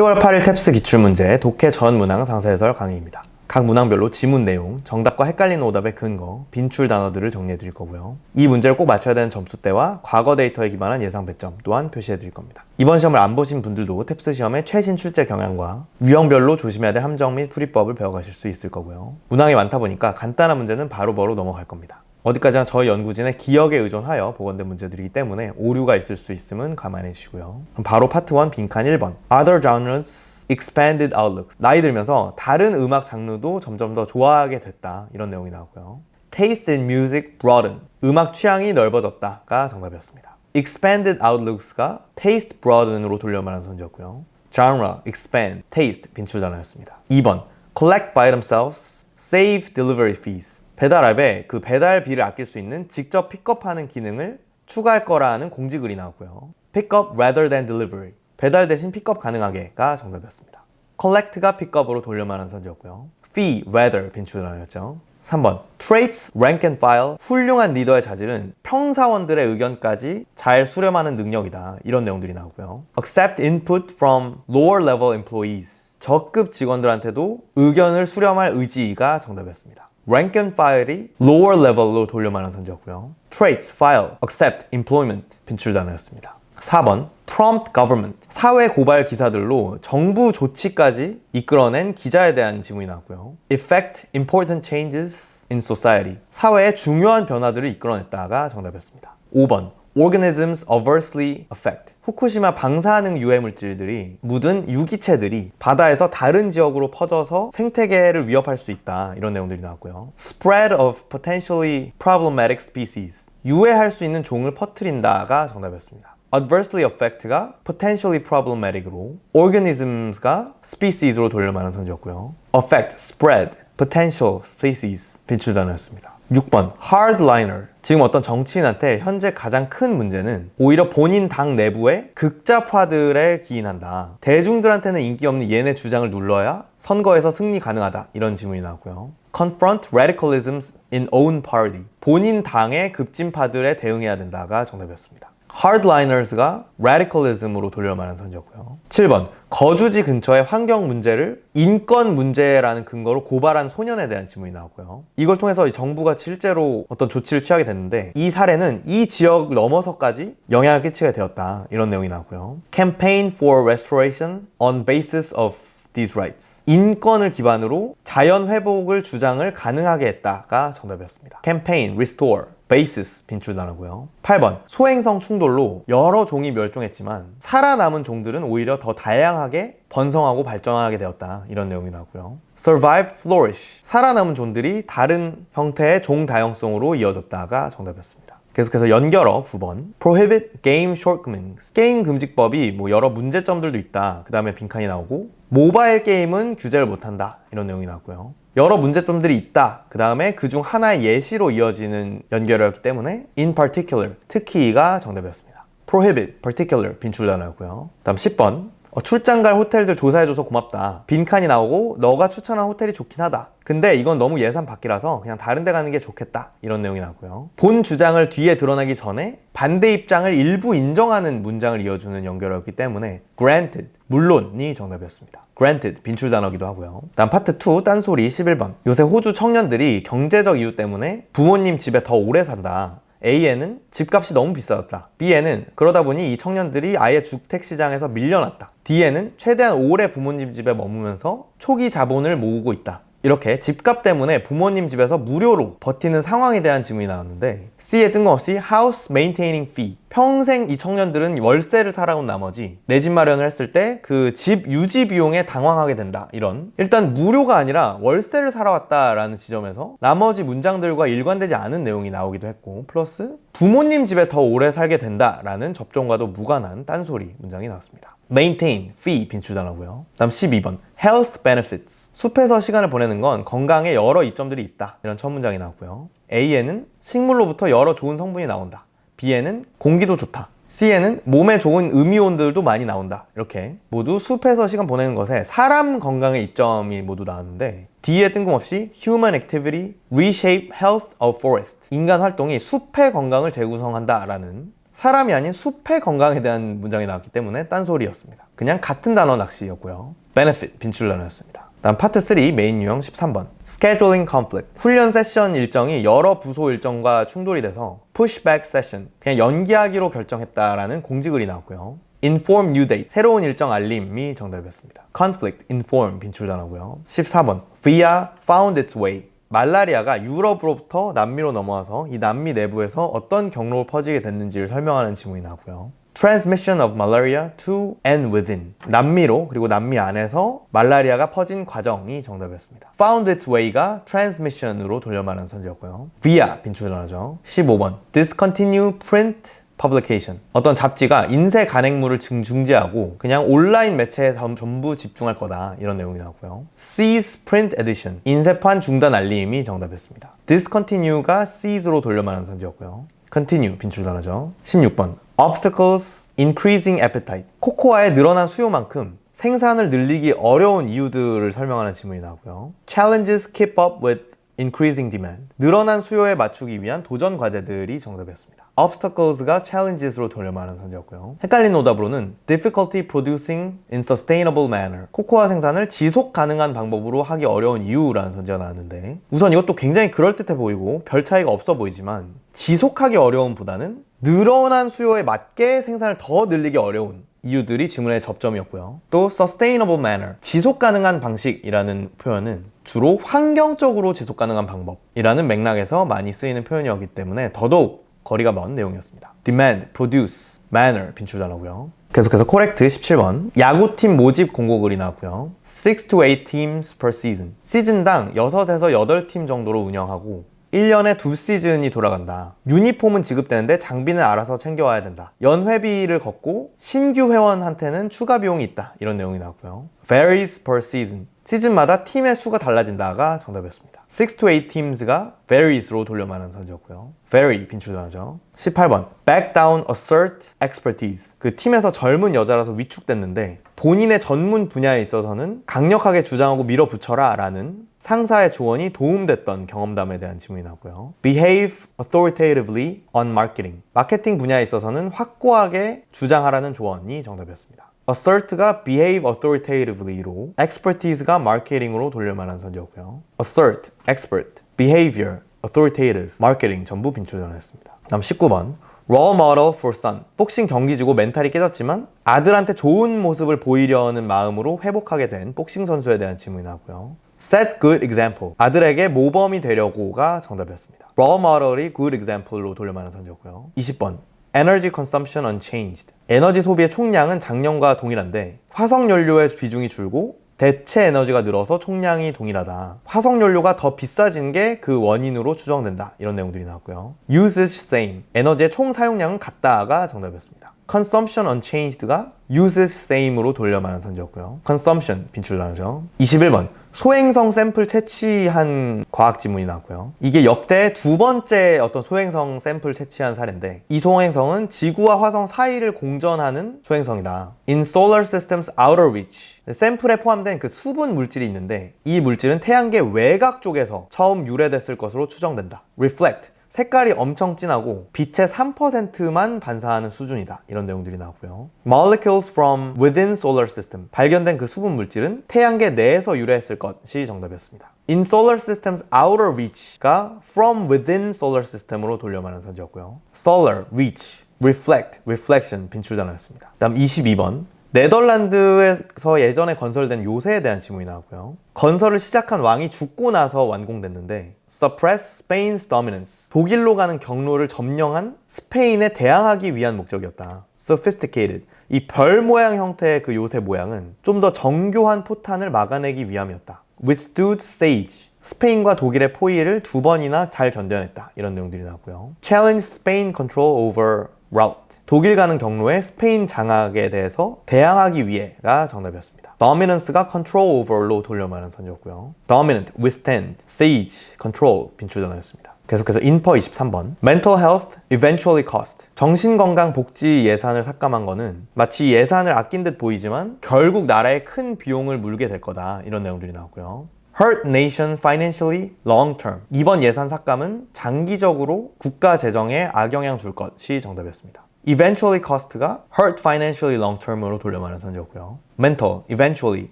10월 8일 탭스 기출문제 독해 전 문항 상세해설 강의입니다. 각 문항별로 지문 내용, 정답과 헷갈리는 오답의 근거, 빈출 단어들을 정리해 드릴 거고요. 이 문제를 꼭 맞춰야 되는 점수대와 과거 데이터에 기반한 예상 배점 또한 표시해 드릴 겁니다. 이번 시험을 안 보신 분들도 탭스 시험의 최신 출제 경향과 유형별로 조심해야 될 함정 및 풀이법을 배워가실 수 있을 거고요. 문항이 많다 보니까 간단한 문제는 바로바로 넘어갈 겁니다. 어디까지나 저희 연구진의 기억에 의존하여 보건된 문제들이기 때문에 오류가 있을 수 있음은 감안해 주시고요. 그럼 바로 파트 1 빈칸 1번 Other genres expanded outlooks. 나이 들면서 다른 음악 장르도 점점 더 좋아하게 됐다. 이런 내용이 나오고요. Taste in music broaden. 음악 취향이 넓어졌다가 정답이었습니다. Expanded outlooks가 taste broaden으로 돌려 말하는 선지였고요. Genre, expand, taste 빈출 단어였습니다. 2번 Collect by themselves, save delivery fees. 배달앱에 그 배달비를 아낄 수 있는 직접 픽업하는 기능을 추가할 거라는 공지글이 나왔고요. Pick up rather than delivery. 배달 대신 픽업 가능하게가 정답이었습니다. Collect가 픽업으로 돌려 말하는 선지였고요. Fee, rather 빈출 단어였죠. 3번 Traits, rank and file. 훌륭한 리더의 자질은 평사원들의 의견까지 잘 수렴하는 능력이다. 이런 내용들이 나오고요. Accept input from lower level employees. 저급 직원들한테도 의견을 수렴할 의지가 정답이었습니다. rank and file이 lower level로 돌려 말하는 선지였고요. Traits, file, accept, employment 빈출 단어였습니다. 4번 prompt government. 사회 고발 기사들로 정부 조치까지 이끌어낸 기자에 대한 지문이 나왔고요. Effect important changes in society. 사회의 중요한 변화들을 이끌어냈다가 정답이었습니다. 5번 organisms adversely affect. 후쿠시마 방사능 유해 물질들이 묻은 유기체들이 바다에서 다른 지역으로 퍼져서 생태계를 위협할 수 있다. 이런 내용들이 나왔고요. Spread of potentially problematic species. 유해할 수 있는 종을 퍼뜨린다가 정답이었습니다. adversely affect가 potentially problematic으로 organisms가 species로 돌려 말하는 선지였고요. affect, spread, potential species 빈출 단어였습니다. 6번 hardliner. 지금 어떤 정치인한테 현재 가장 큰 문제는 오히려 본인 당 내부의 극좌파들에 기인한다. 대중들한테는 인기 없는 얘네 주장을 눌러야 선거에서 승리 가능하다. 이런 지문이 나왔고요. confront radicalisms in own party. 본인 당의 급진파들에 대응해야 된다가 정답이었습니다. hardliners가 radicalism으로 돌려 말하는 선지였고요. 7번 거주지 근처의 환경 문제를 인권 문제라는 근거로 고발한 소년에 대한 지문이 나왔고요. 이걸 통해서 정부가 실제로 어떤 조치를 취하게 됐는데 이 사례는 이 지역 넘어서까지 영향을 끼치게 되었다. 이런 내용이 나왔고요. campaign for restoration on basis of these rights. 인권을 기반으로 자연 회복을 주장을 가능하게 했다가 정답이었습니다. campaign, restore, basis 빈출 단어고요. 8번 소행성 충돌로 여러 종이 멸종했지만 살아남은 종들은 오히려 더 다양하게 번성하고 발전하게 되었다. 이런 내용이 나오고요. survived, flourish. 살아남은 종들이 다른 형태의 종 다양성으로 이어졌다가 정답이었습니다. 계속해서 연결어 9번 prohibit game shortcomings. 게임 금지법이 여러 문제점들도 있다. 그 다음에 빈칸이 나오고 모바일 게임은 규제를 못한다. 이런 내용이 나왔고요. 여러 문제점들이 있다. 그 다음에 그중 하나의 예시로 이어지는 연결어였기 때문에 in particular, 특히가 정답이었습니다. prohibit, particular 빈출 단어였고요. 다음 10번 출장 갈 호텔들 조사해줘서 고맙다. 빈칸이 나오고 너가 추천한 호텔이 좋긴 하다. 근데 이건 너무 예산 밖이라서 그냥 다른 데 가는 게 좋겠다. 이런 내용이 나왔고요. 본 주장을 뒤에 드러내기 전에 반대 입장을 일부 인정하는 문장을 이어주는 연결어였기 때문에 granted, 물론이 정답이었습니다. granted, 빈출 단어기도 하고요. 다음 파트 2, 딴소리 11번. 요새 호주 청년들이 경제적 이유 때문에 부모님 집에 더 오래 산다. A에는 집값이 너무 비싸졌다. B에는 그러다 보니 이 청년들이 아예 주택시장에서 밀려났다. D에는 최대한 오래 부모님 집에 머무면서 초기 자본을 모으고 있다. 이렇게 집값 때문에 부모님 집에서 무료로 버티는 상황에 대한 질문이 나왔는데 C에 뜬금없이 house maintaining fee. 평생 이 청년들은 월세를 살아온 나머지 내 집 마련을 했을 때 그 집 유지 비용에 당황하게 된다. 이런 일단 무료가 아니라 월세를 살아왔다라는 지점에서 나머지 문장들과 일관되지 않은 내용이 나오기도 했고 플러스 부모님 집에 더 오래 살게 된다라는 접종과도 무관한 딴소리 문장이 나왔습니다. maintain, fee 빈출 단어고요. 다음 12번 health benefits. 숲에서 시간을 보내는 건 건강에 여러 이점들이 있다. 이런 첫 문장이 나왔고요. A에는 식물로부터 여러 좋은 성분이 나온다. B에는 공기도 좋다. C에는 몸에 좋은 음이온들도 많이 나온다. 이렇게 모두 숲에서 시간 보내는 것에 사람 건강의 이점이 모두 나왔는데 D에 뜬금없이 Human activity reshape health of forest. 인간 활동이 숲의 건강을 재구성한다 라는 사람이 아닌 숲의 건강에 대한 문장이 나왔기 때문에 딴소리였습니다. 그냥 같은 단어 낚시였고요. benefit 빈출 단어였습니다. 다음 파트 3 메인 유형 13번 scheduling conflict 훈련 세션 일정이 여러 부서 일정과 충돌이 돼서 pushback session 그냥 연기하기로 결정했다라는 공지글이 나왔고요. inform new date 새로운 일정 알림이 정답이었습니다. conflict, inform 빈출 단어고요. 14번 via found its way 말라리아가 유럽으로부터 남미로 넘어와서 이 남미 내부에서 어떤 경로로 퍼지게 됐는지를 설명하는 지문이 나오고요. Transmission of malaria to and within 남미로 그리고 남미 안에서 말라리아가 퍼진 과정이 정답이었습니다. Found its way가 transmission으로 돌려 말하는 선지였고요. via 빈출 단어죠. 15번 discontinue print publication 어떤 잡지가 인쇄 간행물을 중지하고 그냥 온라인 매체에 전부 집중할 거다 이런 내용이 나왔고요. cease print edition 인쇄판 중단 알림이 정답이었습니다. discontinue가 cease로 돌려 말하는 선지였고요. continue 빈출 단어죠. 16번 obstacles increasing appetite 코코아의 늘어난 수요만큼 생산을 늘리기 어려운 이유들을 설명하는 지문이 나오고요. challenges keep up with increasing demand 늘어난 수요에 맞추기 위한 도전 과제들이 정답이었습니다. obstacles가 challenges로 돌려 말하는 선지였고요. 헷갈린 오답으로는 difficulty producing in sustainable manner 코코아 생산을 지속 가능한 방법으로 하기 어려운 이유라는 선지가 나왔는데 우선 이것도 굉장히 그럴듯해 보이고 별 차이가 없어 보이지만 지속하기 어려움보다는 늘어난 수요에 맞게 생산을 더 늘리기 어려운 이유들이 지문의 접점이었고요. 또 sustainable manner 지속 가능한 방식이라는 표현은 주로 환경적으로 지속 가능한 방법이라는 맥락에서 많이 쓰이는 표현이었기 때문에 더더욱 거리가 먼 내용이었습니다. demand, produce, manner 빈출 단어고요. 계속해서 correct 17번 야구팀 모집 공고글이 나왔고요. 6 to 8 teams per season 시즌당 6에서 8팀 정도로 운영하고 1년에 2시즌이 돌아간다. 유니폼은 지급되는데 장비는 알아서 챙겨와야 된다. 연회비를 걷고 신규 회원한테는 추가 비용이 있다. 이런 내용이 나왔고요. varies per season 시즌마다 팀의 수가 달라진다가 정답이었습니다. 6 to 8 teams가 varies로 돌려 말하는 선지였고요. vary 빈출 단어죠. 18번 back down assert expertise 그 팀에서 젊은 여자라서 위축됐는데 본인의 전문 분야에 있어서는 강력하게 주장하고 밀어붙여라 라는 상사의 조언이 도움됐던 경험담에 대한 질문이 나왔고요. behave authoritatively on marketing 마케팅 분야에 있어서는 확고하게 주장하라는 조언이 정답이었습니다. assert가 behave authoritatively로 expertise가 marketing으로 돌릴 만한 선지였고요. assert, expert, behavior, authoritative, marketing 전부 빈출 단어였습니다. 다음 19번 role model for son 복싱 경기지고 멘탈이 깨졌지만 아들한테 좋은 모습을 보이려는 마음으로 회복하게 된 복싱 선수에 대한 질문이 나왔고요. set good example 아들에게 모범이 되려고가 정답이었습니다. role model이 good example로 돌릴 만한 선지였고요. 20번 Energy consumption unchanged. 에너지 소비의 총량은 작년과 동일한데 화석연료의 비중이 줄고 대체 에너지가 늘어서 총량이 동일하다. 화석연료가 더 비싸진 게 그 원인으로 추정된다. 이런 내용들이 나왔고요. usage same. 에너지의 총 사용량은 같다가 정답이었습니다. consumption unchanged가 usage same으로 돌려 말하는 선지였고요. consumption 빈출 단어죠. 21번 소행성 샘플 채취한 과학 지문이 나왔고요. 이게 역대 두 번째 어떤 소행성 샘플 채취한 사례인데 이 소행성은 지구와 화성 사이를 공전하는 소행성이다. In solar system's outer reach 샘플에 포함된 그 수분 물질이 있는데 이 물질은 태양계 외곽 쪽에서 처음 유래됐을 것으로 추정된다. reflect 색깔이 엄청 진하고 빛의 3%만 반사하는 수준이다. 이런 내용들이 나왔고요. Molecules from within solar system. 발견된 그 수분 물질은 태양계 내에서 유래했을 것이 정답이었습니다. In solar system's outer reach가 from within solar system으로 돌려 말하는 선지였고요. Solar, reach, reflect, reflection 빈출 단어였습니다. 다음 22번. 네덜란드에서 예전에 건설된 요새에 대한 지문이 나왔고요. 건설을 시작한 왕이 죽고 나서 완공됐는데 suppress Spain's dominance 독일로 가는 경로를 점령한 스페인에 대항하기 위한 목적이었다. sophisticated 이 별 모양 형태의 그 요새 모양은 좀 더 정교한 포탄을 막아내기 위함이었다. withstood siege 스페인과 독일의 포위를 2번이나 잘 견뎌냈다. 이런 내용들이 나왔고요. challenge Spain control over route 독일 가는 경로에 스페인 장악에 대해서 대항하기 위해가 정답이었습니다. dominance가 control over로 돌려 말하는 선지였고요. dominant, withstand, siege, control 빈출 단어였습니다. 계속해서 인퍼 23번 mental health eventually cost 정신건강 복지 예산을 삭감한 거는 마치 예산을 아낀 듯 보이지만 결국 나라에 큰 비용을 물게 될 거다. 이런 내용들이 나왔고요. hurt nation financially long term 이번 예산 삭감은 장기적으로 국가 재정에 악영향 줄 것이 정답이었습니다. eventually cost가 hurt financially long term으로 돌려 말한 선지였고요. mental, eventually,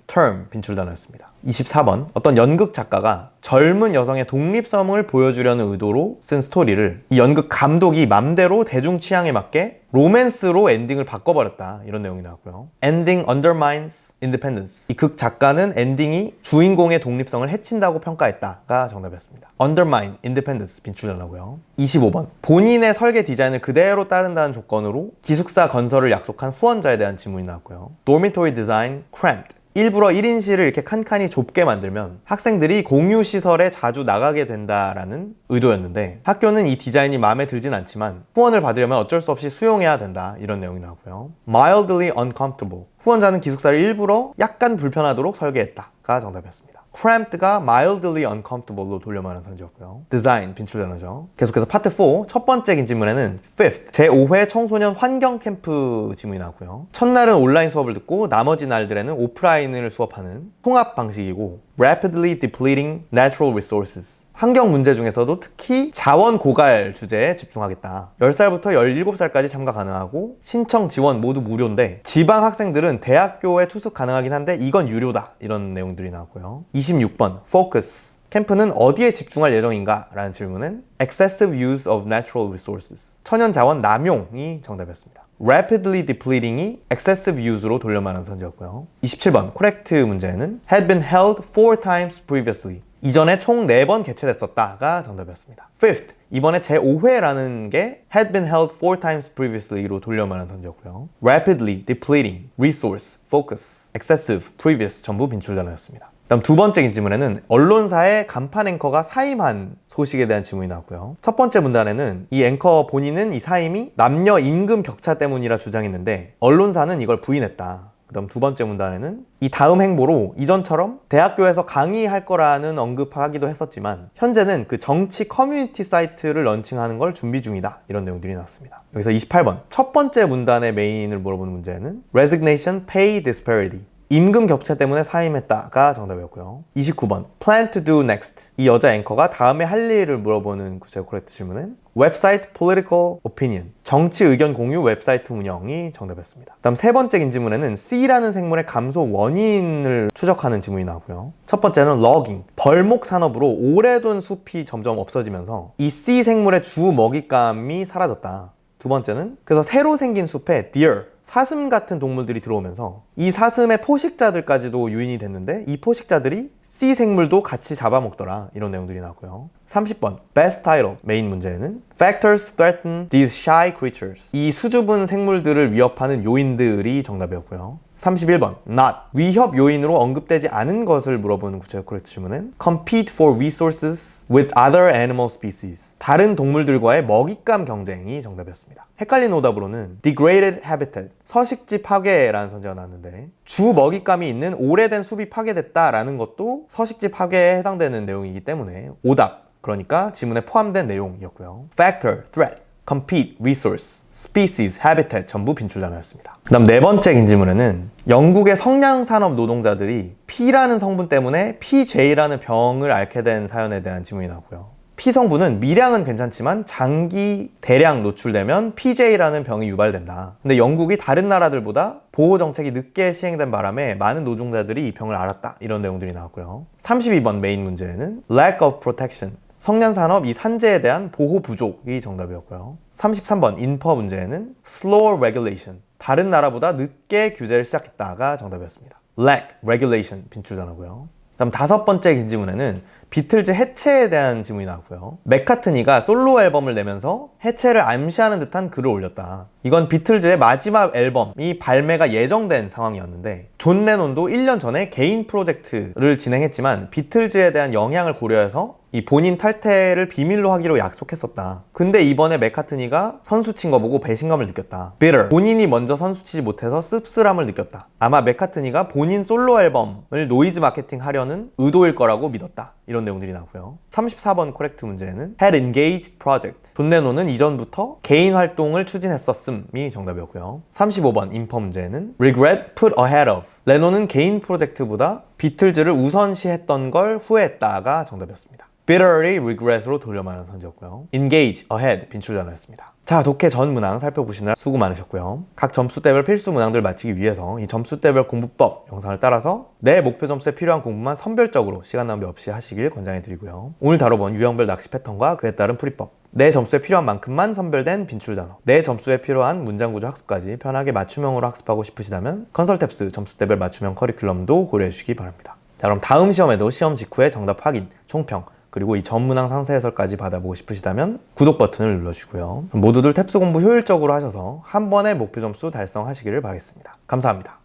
term 빈출 단어였습니다. 24번 어떤 연극 작가가 젊은 여성의 독립성을 보여주려는 의도로 쓴 스토리를 이 연극 감독이 맘대로 대중 취향에 맞게 로맨스로 엔딩을 바꿔버렸다. 이런 내용이 나왔고요. ending undermines independence. 이 극 작가는 엔딩이 주인공의 독립성을 해친다고 평가했다가 정답이었습니다. undermine independence 빈출 단어고요. 25번 본인의 설계 디자인을 그대로 따른다는 조건으로 기숙사 건설을 약속한 후원자에 대한 질문이 나왔고요. dormitory design cramped. 일부러 1인실을 이렇게 칸칸이 좁게 만들면 학생들이 공유시설에 자주 나가게 된다라는 의도였는데 학교는 이 디자인이 마음에 들진 않지만 후원을 받으려면 어쩔 수 없이 수용해야 된다. 이런 내용이 나오고요. mildly uncomfortable. 후원자는 기숙사를 일부러 약간 불편하도록 설계했다가 정답이었습니다. cramped가 mildly uncomfortable로 돌려 말한 선지였고요. design 빈출 단어죠. 계속해서 파트 4 첫 번째 질문에는 fifth 제5회 청소년 환경 캠프 질문이 나왔고요. 첫날은 온라인 수업을 듣고 나머지 날들에는 오프라인을 수업하는 통합 방식이고 rapidly depleting natural resources. 환경 문제 중에서도 특히 자원 고갈 주제에 집중하겠다. 10살부터 17살까지 참가 가능하고 신청 지원 모두 무료인데 지방 학생들은 대학교에 투숙 가능하긴 한데 이건 유료다. 이런 내용들이 나왔고요. 26번 focus. 캠프는 어디에 집중할 예정인가? 라는 질문은 excessive use of natural resources. 천연 자원 남용이 정답이었습니다. rapidly depleting이 excessive use로 돌려 말한 선지였고요. 27번 correct 문제는 had been held 4 times previously. 이전에 총 4번 개최됐었다가 정답이었습니다. fifth, 이번에 제5회라는 게 had been held 4 times previously로 돌려 말한 선지였고요. rapidly, depleting, resource, focus, excessive, previous 전부 빈출 단어였습니다. 다음 두 번째 질문에는 언론사의 간판 앵커가 사임한 소식에 대한 질문이 나왔고요. 첫 번째 문단에는 이 앵커 본인은 이 사임이 남녀 임금 격차 때문이라 주장했는데 언론사는 이걸 부인했다. 그 다음 두 번째 문단에는 이 다음 행보로 이전처럼 대학교에서 강의할 거라는 언급하기도 했었지만 현재는 그 정치 커뮤니티 사이트를 런칭하는 걸 준비 중이다. 이런 내용들이 나왔습니다. 여기서 28번 첫 번째 문단의 메인을 물어보는 문제는 Resignation Pay Disparity. 임금 격차 때문에 사임했다가 정답이었고요. 29번 Plan to do next. 이 여자 앵커가 다음에 할 일을 물어보는 구체 코렉트 질문은 웹사이트 Political Opinion. 정치 의견 공유 웹사이트 운영이 정답이었습니다. 다음 세 번째 질문에는 C라는 생물의 감소 원인을 추적하는 질문이 나오고요. 첫 번째는 Logging. 벌목 산업으로 오래된 숲이 점점 없어지면서 이 C 생물의 주 먹잇감이 사라졌다. 두 번째는 그래서 새로 생긴 숲에 Deer, 사슴 같은 동물들이 들어오면서 이 사슴의 포식자들까지도 유인이 됐는데 이 포식자들이 C 생물도 같이 잡아먹더라. 이런 내용들이 나왔고요. 30번 Best Title 메인 문제는 Factors threaten these shy creatures. 이 수줍은 생물들을 위협하는 요인들이 정답이었고요. 31번 Not 위협 요인으로 언급되지 않은 것을 물어보는 구체적 코렉트 질문은 Compete for resources with other animal species. 다른 동물들과의 먹잇감 경쟁이 정답이었습니다. 헷갈린 오답으로는 Degraded habitat. 서식지 파괴라는 선지가 나왔는데 주 먹잇감이 있는 오래된 숲이 파괴됐다라는 것도 서식지 파괴에 해당되는 내용이기 때문에 오답. 그러니까 지문에 포함된 내용이었고요. Factor, threat, compete, resource, species, habitat 전부 빈출 단어였습니다. 그 다음 네 번째 질문에는 영국의 성냥산업 노동자들이 P라는 성분 때문에 PJ라는 병을 앓게 된 사연에 대한 질문이 나왔고요. P 성분은 미량은 괜찮지만 장기 대량 노출되면 PJ라는 병이 유발된다. 근데 영국이 다른 나라들보다 보호 정책이 늦게 시행된 바람에 많은 노동자들이 이 병을 앓았다. 이런 내용들이 나왔고요. 32번 메인 문제는 Lack of Protection. 성년산업 이 산재에 대한 보호 부족이 정답이었고요. 33번 인퍼 문제에는 Slower Regulation. 다른 나라보다 늦게 규제를 시작했다가 정답이었습니다. Lack, Regulation 빈출 단어고요. 다음 다섯 번째 질문에는 비틀즈 해체에 대한 질문이 나왔고요. 맥카트니가 솔로 앨범을 내면서 해체를 암시하는 듯한 글을 올렸다. 이건 비틀즈의 마지막 앨범이 발매가 예정된 상황이었는데 존 레논도 1년 전에 개인 프로젝트를 진행했지만 비틀즈에 대한 영향을 고려해서 이 본인 탈퇴를 비밀로 하기로 약속했었다. 근데 이번에 맥카트니가 선수 친 거 보고 배신감을 느꼈다. bitter. 본인이 먼저 선수 치지 못해서 씁쓸함을 느꼈다. 아마 맥카트니가 본인 솔로 앨범을 노이즈 마케팅 하려는 의도일 거라고 믿었다. 이런 내용들이 나오고요. 34번 코렉트 문제는 had engaged project. 존 레논은 이전부터 개인 활동을 추진했었음이 정답이었고요. 35번 인퍼 문제는 regret put ahead of. 레논은 개인 프로젝트보다 비틀즈를 우선시했던 걸 후회했다가 정답이었습니다. bitterly regret으로 돌려 말하는 선지였고요. engage, ahead, 빈출 단어였습니다. 자, 독해 전 문항 살펴보시느라 수고 많으셨고요. 각 점수대별 필수 문항들을 마치기 위해서 이 점수대별 공부법 영상을 따라서 내 목표 점수에 필요한 공부만 선별적으로 시간 낭비 없이 하시길 권장해드리고요. 오늘 다뤄본 유형별 낚시 패턴과 그에 따른 풀이법, 내 점수에 필요한 만큼만 선별된 빈출 단어, 내 점수에 필요한 문장 구조 학습까지 편하게 맞춤형으로 학습하고 싶으시다면 컨설탭스 점수대별 맞춤형 커리큘럼도 고려해주시기 바랍니다. 자, 그럼 다음 시험에도 시험 직후에 정답 확인, 총평, 그리고 이 전문항 상세 해설까지 받아보고 싶으시다면 구독 버튼을 눌러주시고요. 모두들 탭스 공부 효율적으로 하셔서 한 번에 목표 점수 달성하시기를 바라겠습니다. 감사합니다.